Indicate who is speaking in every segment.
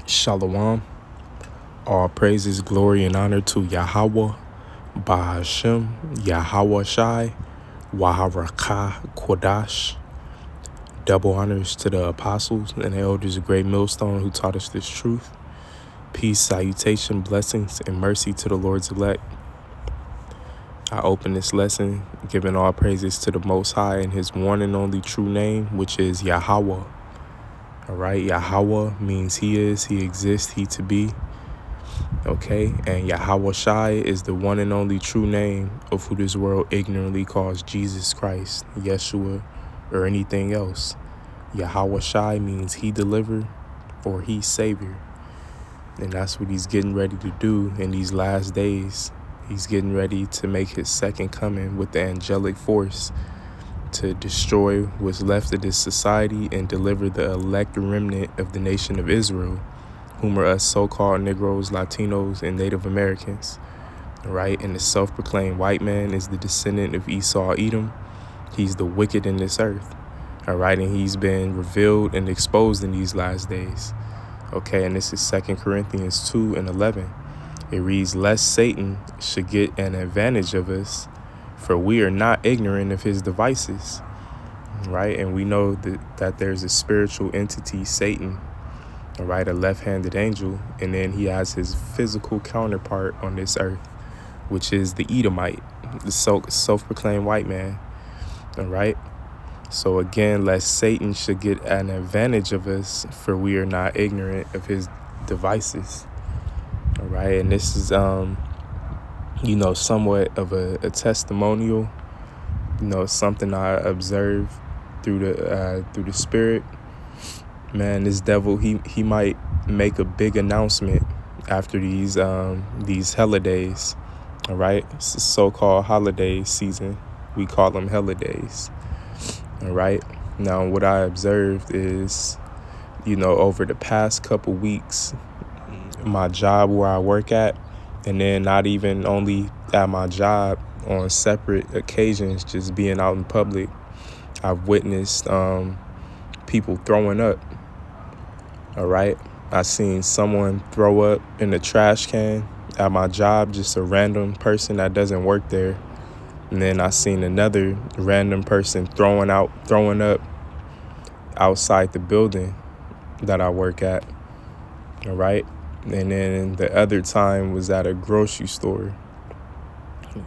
Speaker 1: Shalom. All praises, glory, and honor to Yahweh, Bahashem, Yahweh Shai, Waharakah Kodash. Double honors to the apostles and elders of Great Millstone who taught us this truth. Peace, salutation, blessings, and mercy to the Lord's elect. I open this lesson giving all praises to the Most High in His one and only true name, which is Yahweh. All right, Yahweh means He is, He exists, He to be. Okay, and Yahweh Shai is the one and only true name of who this world ignorantly calls Jesus Christ, Yeshua, or anything else. Yahweh Shai means He delivered or He Savior. And that's what He's getting ready to do in these last days. He's getting ready to make His second coming with the angelic force to destroy what's left of this society and deliver the elect remnant of the nation of Israel, whom are us so-called Negroes, Latinos, and Native Americans, right? And the self-proclaimed white man is the descendant of Esau, Edom. He's the wicked in this earth, all right? And he's been revealed and exposed in these last days, okay? And this is 2 Corinthians 2:11. It reads, lest Satan should get an advantage of us, for we are not ignorant of his devices, right? And we know that there's a spiritual entity, Satan, all right, a left-handed angel, and then he has his physical counterpart on this earth, which is the Edomite, the self-proclaimed white man, all right? So again, lest Satan should get an advantage of us, for we are not ignorant of his devices, all right? And this is, somewhat of a testimonial, something I observed through the spirit. Man, this devil, he might make a big announcement after these holidays, all right? It's the so-called holiday season. We call them holidays, all right? Now, what I observed is, over the past couple weeks, my job where I work at, and then not even only at my job, on separate occasions, just being out in public, I've witnessed people throwing up. All right. I seen someone throw up in the trash can at my job, just a random person that doesn't work there. And then I seen another random person throwing up outside the building that I work at. All right. And then the other time was at a grocery store.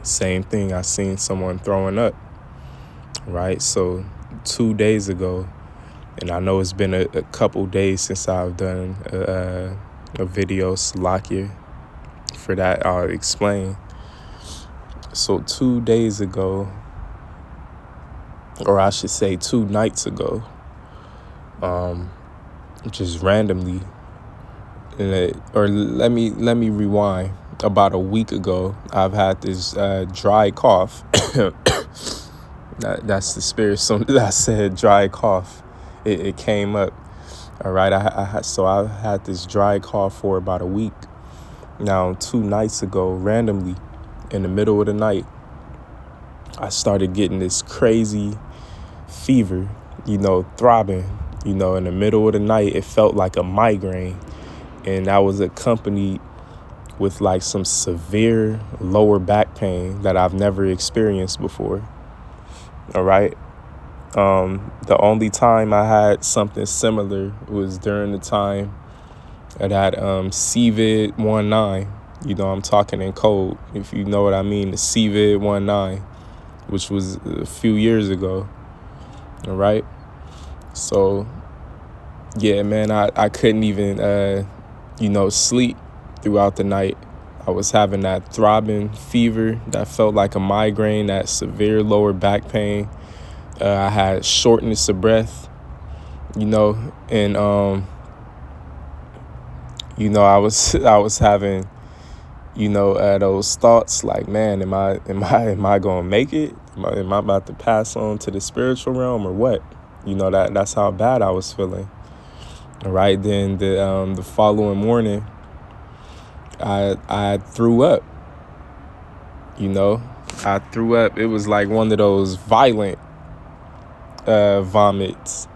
Speaker 1: Same thing. I seen someone throwing up. Right. So 2 days ago, and I know it's been a couple days since I've done a video, Salakia. For that, I'll explain. So 2 days ago, or I should say 2 nights ago, just randomly, or let me rewind. About a week ago, I've had this dry cough. That's the spirit. So I said dry cough. It came up. All right. So I had this dry cough for about a week. Now, 2 nights ago, randomly, in the middle of the night, I started getting this crazy fever, throbbing, in the middle of the night. It felt like a migraine. And that was accompanied with like some severe lower back pain that I've never experienced before. All right. The only time I had something similar was during the time that I had COVID-19. I'm talking in code, if you know what I mean, the COVID-19, which was a few years ago. All right. So, yeah, man, I couldn't even, sleep throughout the night. I was having that throbbing fever that felt like a migraine, that severe lower back pain. I had shortness of breath, and I was having, those thoughts like, man, am I gonna make it? Am I about to pass on to the spiritual realm or what? That's how bad I was feeling. All right, then the following morning, I threw up. I threw up. It was like one of those violent vomits.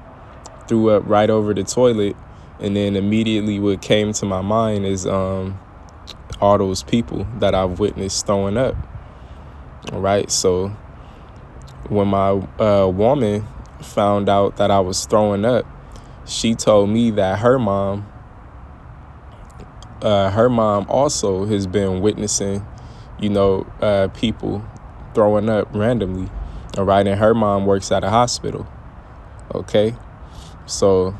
Speaker 1: Threw up right over the toilet, And then immediately what came to my mind is all those people that I've witnessed throwing up. All right. So when my woman found out that I was throwing up, she told me that her mom also has been witnessing, people throwing up randomly. All right. And her mom works at a hospital. Okay. So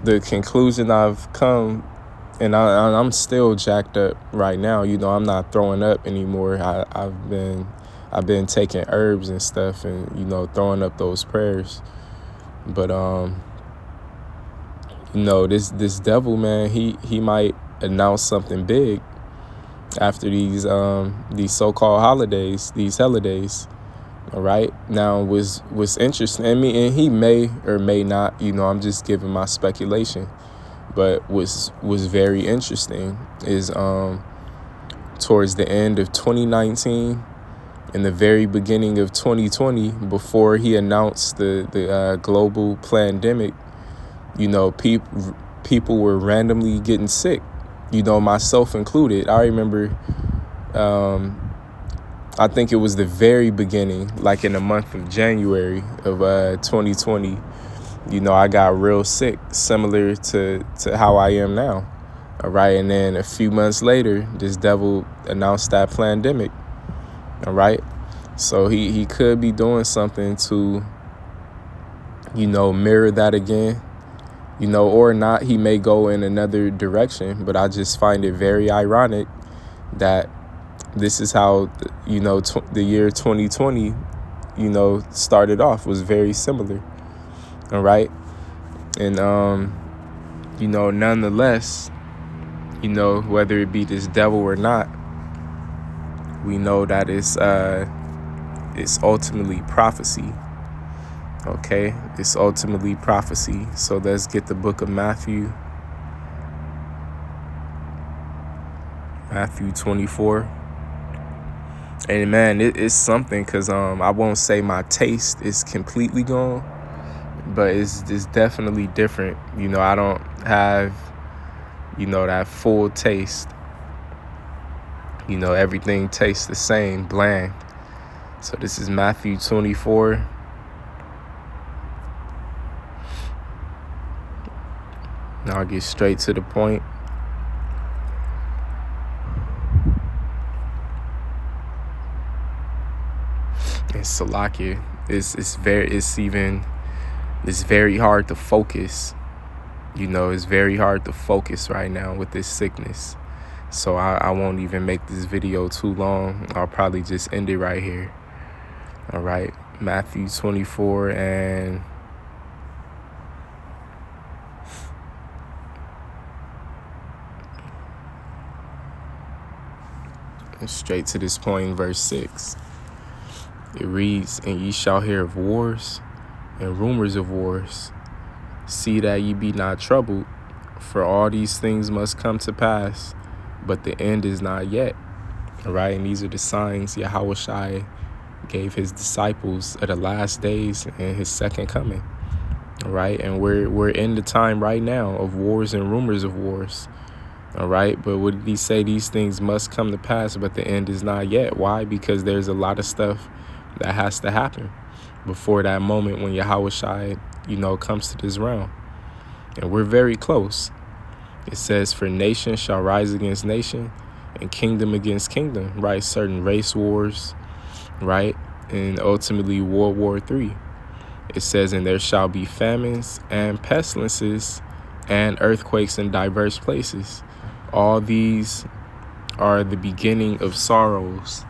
Speaker 1: the conclusion I've come, and I'm still jacked up right now. I'm not throwing up anymore. I've been taking herbs and stuff, and throwing up those prayers. But this devil, man, he might announce something big after these so-called holidays, these holidays. All right. Now, what's interesting, and he may or may not. I'm just giving my speculation. But what's very interesting is towards the end of 2019, in the very beginning of 2020, before he announced the global pandemic, people were randomly getting sick. Myself included. I remember. I think it was the very beginning, like in the month of January of 2020, I got real sick, similar to how I am now. All right. And then a few months later, this devil announced that pandemic. All right. So he could be doing something to, mirror that again, or not. He may go in another direction. But I just find it very ironic that this is how, the year 2020, started off, was very similar. All right. And, nonetheless, whether it be this devil or not, we know that it's ultimately prophecy. Okay. It's ultimately prophecy. So let's get the book of Matthew 24. And man, it's something, because I won't say my taste is completely gone, but it's definitely different. I don't have, that full taste. Everything tastes the same, bland. So this is Matthew 24. Now I'll get straight to the point. And Salakia, it's very hard to focus. It's very hard to focus right now with this sickness. So I won't even make this video too long. I'll probably just end it right here. All right. Matthew 24 and straight to this point, verse 6. It reads, "And ye shall hear of wars and rumors of wars. See that ye be not troubled, for all these things must come to pass, but the end is not yet." All right. And these are the signs Yahawashi gave his disciples at the last days and his second coming. All right. And we're in the time right now of wars and rumors of wars. All right. But what did he say? These things must come to pass, but the end is not yet. Why? Because there's a lot of stuff that has to happen before that moment when Yahawashi, comes to this realm. And we're very close. It says, "For nation shall rise against nation and kingdom against kingdom," right? Certain race wars, right? And ultimately World War III. It says, "And there shall be famines and pestilences and earthquakes in diverse places. All these are the beginning of sorrows."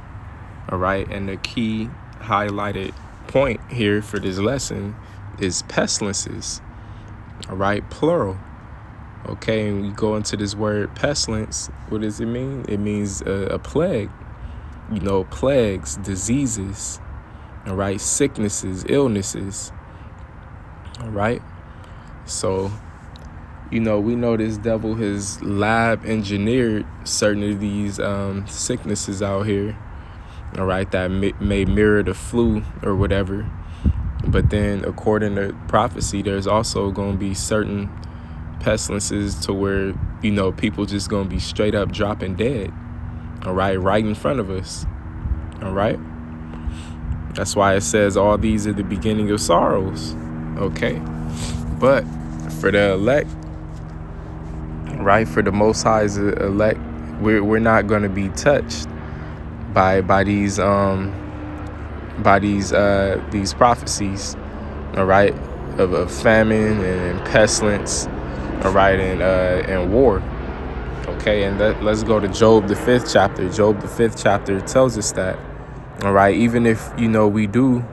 Speaker 1: All right. And the key highlighted point here for this lesson is pestilences. All right. Plural. Okay. And we go into this word pestilence. What does it mean? It means a plague. Plagues, diseases. All right. Sicknesses, illnesses. All right. So, we know this devil has lab engineered certain of these sicknesses out here. All right, that may mirror the flu or whatever. But then, according to prophecy, there's also going to be certain pestilences to where, you know, people just going to be straight up dropping dead, all right, right in front of us, all right? That's why it says all these are the beginning of sorrows, okay? But for the elect, right, for the Most High's elect, we're not going to be touched by these prophecies, all right, of famine and pestilence, all right, and war. Okay, and let's go to Job, the 5th chapter. Job, the 5th chapter tells us that, all right, even if, you know, we do,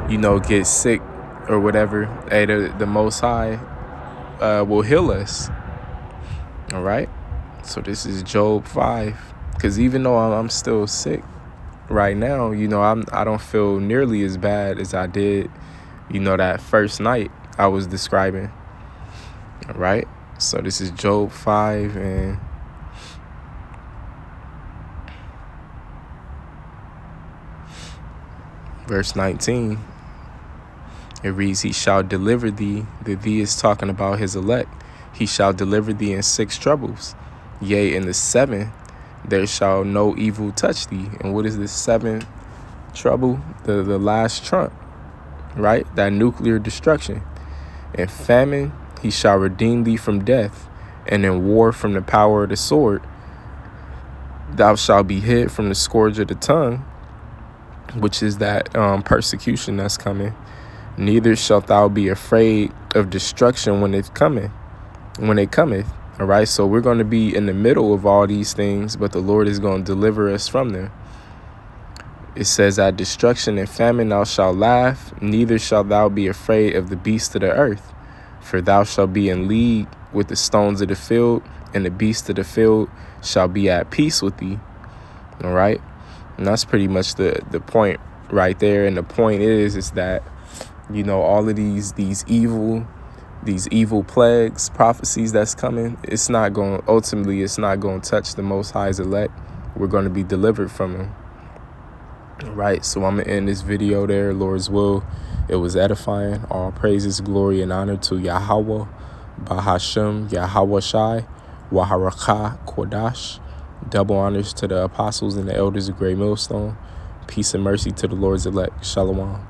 Speaker 1: you know, get sick or whatever, hey, the Most High will heal us, all right? So this is Job 5, because even though I'm still sick right now, you know, I don't feel nearly as bad as I did, you know, that first night I was describing, all right? So this is Job 5 and verse 19. It reads, he shall deliver thee. The thee is talking about his elect. He shall deliver thee in 6 troubles. Yea, in the 7th there shall no evil touch thee. And what is this 7th trouble? The last trump, right? That nuclear destruction. In famine he shall redeem thee from death, and in war from the power of the sword. Thou shalt be hid from the scourge of the tongue, which is that persecution that's coming. Neither shalt thou be afraid of destruction when it cometh. All right, so we're going to be in the middle of all these things, but the Lord is going to deliver us from them. It says, at destruction and famine thou shalt laugh, neither shalt thou be afraid of the beasts of the earth. For thou shalt be in league with the stones of the field, and the beasts of the field shall be at peace with thee. All right, and that's pretty much the point right there. And the point is that, you know, all of these evil plagues, prophecies that's coming, it's not going to touch the Most High's elect. We're going to be delivered from them. All right, so I'm going to end this video there. Lord's will, it was edifying. All praises, glory, and honor to Yahweh, Bahashem, Yahweh Shai, Waharakah, Kodash. Double honors to the apostles and the elders of Great Millstone. Peace and mercy to the Lord's elect. Shalom.